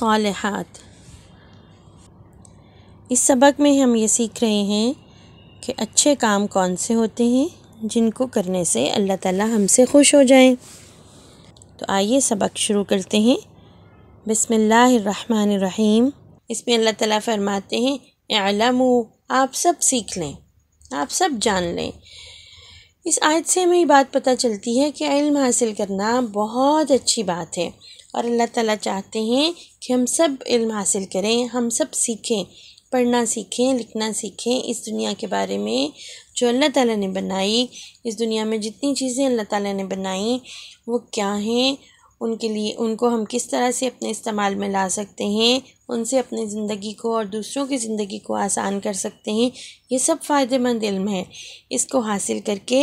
अस्सालिहात। इस सबक में हम ये सीख रहे हैं कि अच्छे काम कौन से होते हैं जिनको करने से अल्लाह ताला हमसे खुश हो जाए। तो आइए सबक शुरू करते हैं। बिस्मिल्लाहिर्रहमानिर्रहीम। इसमें अल्लाह ताला फरमाते हैं इअलमू, आप सब सीख लें, आप सब जान लें। इस आयत से हमें ये बात पता चलती है कि इल्म हासिल करना बहुत अच्छी बात है और अल्लाह ताला चाहते हैं कि हम सब इल्म हासिल करें, हम सब सीखें, पढ़ना सीखें, लिखना सीखें, इस दुनिया के बारे में जो अल्लाह ताला ने बनाई, इस दुनिया में जितनी चीज़ें अल्लाह ताला ने बनाई वो क्या हैं, उनके लिए उनको हम किस तरह से अपने इस्तेमाल में ला सकते हैं, उनसे अपनी ज़िंदगी को और दूसरों की ज़िंदगी को आसान कर सकते हैं। ये सब फ़ायदेमंद इल्म है। इसको हासिल करके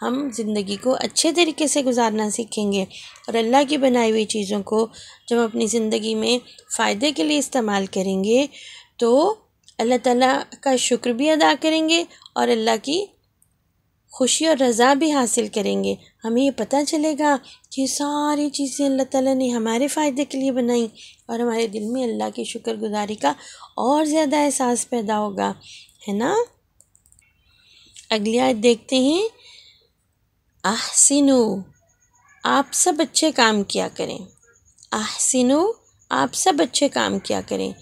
हम ज़िंदगी को अच्छे तरीके से गुजारना सीखेंगे और अल्लाह की बनाई हुई चीज़ों को जब हम अपनी ज़िंदगी में फ़ायदे के लिए इस्तेमाल करेंगे तो अल्लाह ताला का शुक्र भी अदा करेंगे और अल्लाह की खुशी और रज़ा भी हासिल करेंगे। हमें ये पता चलेगा कि सारी चीज़ें अल्लाह ताला ने हमारे फ़ायदे के लिए बनाई और हमारे दिल में अल्लाह की शुक्रगुज़ारी का और ज़्यादा एहसास पैदा होगा, है ना। अगली आयत देखते हैं। अहसिनु, आप सब अच्छे काम किया करें। अहसिनु, आप सब अच्छे काम किया करें।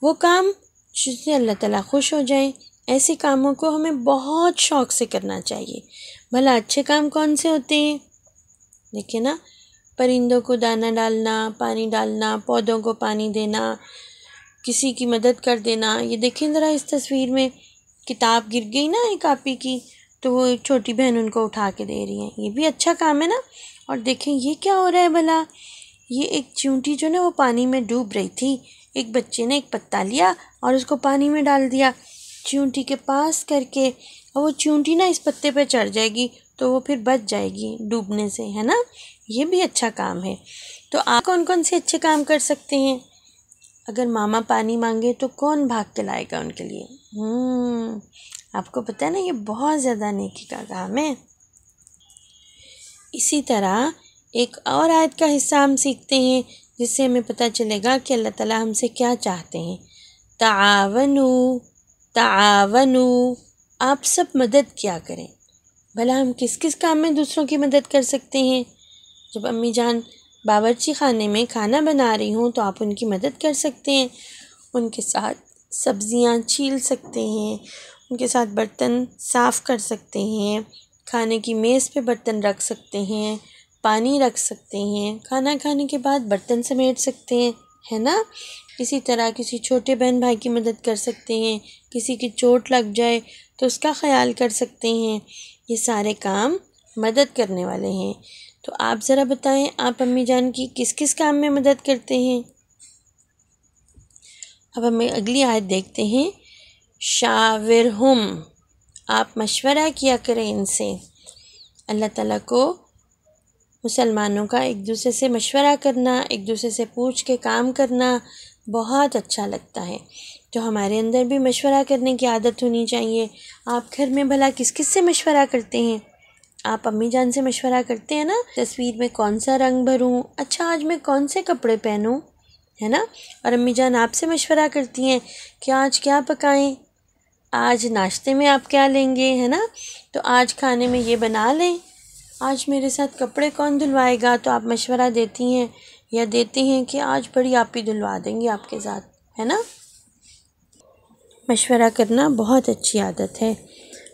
वो काम जिससे अल्लाह ताला खुश हो जाए, ऐसे कामों को हमें बहुत शौक़ से करना चाहिए। भला अच्छे काम कौन से होते हैं? देखिए ना, परिंदों को दाना डालना, पानी डालना, पौधों को पानी देना, किसी की मदद कर देना। ये देखें ज़रा, इस तस्वीर में किताब गिर गई ना एक आपी की, तो वो एक छोटी बहन उनको उठा के दे रही है। ये भी अच्छा काम है ना। और देखें ये क्या हो रहा है भला, ये एक चींटी जो ना वो पानी में डूब रही थी, एक बच्चे ने एक पत्ता लिया और उसको पानी में डाल दिया चींटी के पास करके, और वो चींटी ना इस पत्ते पे चढ़ जाएगी तो वो फिर बच जाएगी डूबने से, है ना। ये भी अच्छा काम है। तो आप कौन कौन से अच्छे काम कर सकते हैं? अगर मामा पानी मांगे तो कौन भाग के लाएगा उनके लिए? आपको पता है ना, ये बहुत ज़्यादा नेकी का काम है। इसी तरह एक और आयत का हिस्सा हम सीखते हैं जिससे हमें पता चलेगा कि अल्लाह ताला हमसे क्या चाहते हैं। तावनु, तावनु, आप सब मदद किया करें। भला हम किस किस काम में दूसरों की मदद कर सकते हैं? जब अम्मी जान बावर्ची खाने में खाना बना रही हूँ तो आप उनकी मदद कर सकते हैं, उनके साथ सब्जियाँ छील सकते हैं, उनके साथ बर्तन साफ़ कर सकते हैं, खाने की मेज़ पे बर्तन रख सकते हैं, पानी रख सकते हैं, खाना खाने के बाद बर्तन समेट सकते हैं, है ना। इसी तरह किसी छोटे बहन भाई की मदद कर सकते हैं, किसी की चोट लग जाए तो उसका ख्याल कर सकते हैं। ये सारे काम मदद करने वाले हैं। तो आप ज़रा बताएं, आप अम्मी जान की किस किस काम में मदद करते हैं? अब हमें अगली आयत देखते हैं। शाविरहुम, आप मशवरा किया करें इनसे। अल्लाह ताला को मुसलमानों का एक दूसरे से मशवरा करना, एक दूसरे से पूछ के काम करना बहुत अच्छा लगता है। तो हमारे अंदर भी मशवरा करने की आदत होनी चाहिए। आप घर में भला किस किस से मशवरा करते हैं? आप अम्मी जान से मशवरा करते हैं ना, तस्वीर में कौन सा रंग भरूं, अच्छा आज मैं कौन से कपड़े पहनूं, है ना। और अम्मी जान आपसे मशवरा करती हैं कि आज क्या पकाएं, आज नाश्ते में आप क्या लेंगे, है ना। तो आज खाने में ये बना लें, आज मेरे साथ कपड़े कौन धुलवाएगा। तो आप मशवरा देती हैं या देते हैं कि आज बड़ी आपी धुलवा देंगे आपके साथ, है ना। मशवरा करना बहुत अच्छी आदत है।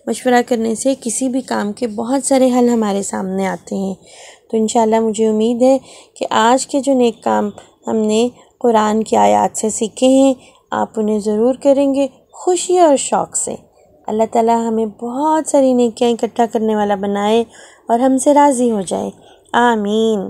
मशवरा करने से किसी भी काम के बहुत सारे हल हमारे सामने आते हैं। तो इंशाल्लाह मुझे उम्मीद है कि आज के जो नेक काम हमने कुरान की आयत से सीखे हैं, आप उन्हें ज़रूर करेंगे खुशी और शौक़ से। अल्लाह ताला हमें बहुत सारी नेकियां इकट्ठा करने वाला बनाए और हमसे राज़ी हो जाए। आमीन।